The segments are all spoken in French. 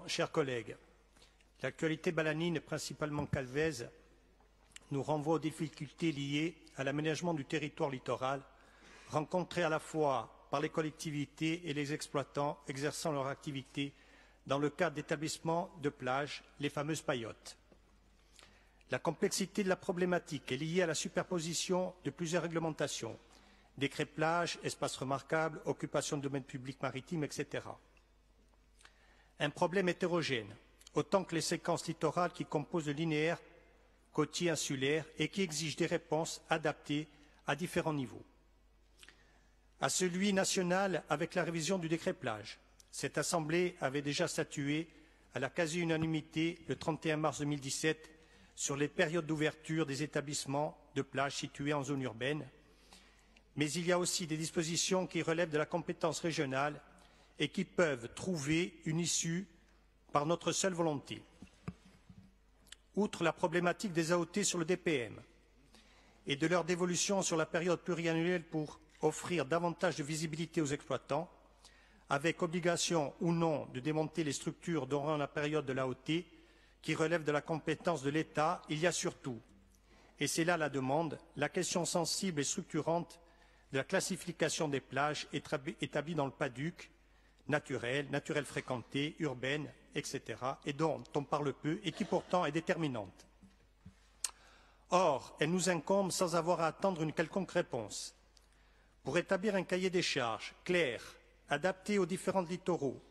chers collègues, l'actualité balanine, et principalement calvaise, nous renvoie aux difficultés liées à l'aménagement du territoire littoral, rencontrées à la fois par les collectivités et les exploitants exerçant leur activité dans le cadre d'établissements de plage, les fameuses paillotes. La complexité de la problématique est liée à la superposition de plusieurs réglementations, décrets plage, espaces remarquables, occupation de domaines publics maritimes, etc. Un problème hétérogène, autant que les séquences littorales qui composent le linéaire côtier insulaire et qui exigent des réponses adaptées à différents niveaux. À celui national avec la révision du décret plage. Cette Assemblée avait déjà statué à la quasi-unanimité le 31 mars 2017 sur les périodes d'ouverture des établissements de plage situés en zone urbaine, mais il y a aussi des dispositions qui relèvent de la compétence régionale et qui peuvent trouver une issue par notre seule volonté. Outre la problématique des AOT sur le DPM et de leur dévolution sur la période pluriannuelle pour offrir davantage de visibilité aux exploitants, avec obligation ou non de démonter les structures durant la période de l'AOT qui relève de la compétence de l'État, il y a surtout, et c'est là la demande, la question sensible et structurante de la classification des plages établies dans le PADUC, naturelles fréquentées, urbaines, etc., et dont on parle peu et qui pourtant est déterminante. Or, elle nous incombe sans avoir à attendre une quelconque réponse. Pour établir un cahier des charges clair, adapté aux différents littoraux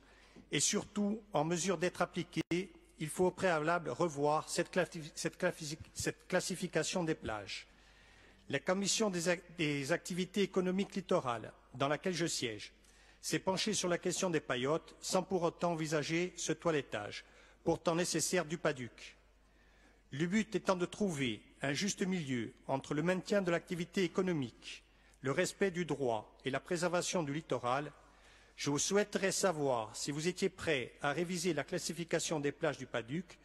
et surtout en mesure d'être appliqué, il faut au préalable revoir cette classification des plages. La commission des activités économiques littorales, dans laquelle je siège, s'est penchée sur la question des paillotes sans pour autant envisager ce toilettage, pourtant nécessaire du PADUC. Le but étant de trouver un juste milieu entre le maintien de l'activité économique, le respect du droit et la préservation du littoral, je vous souhaiterais savoir si vous étiez prêt à réviser la classification des plages du PADUC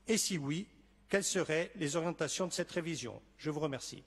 et si oui, quelles seraient les orientations de cette révision. Je vous remercie.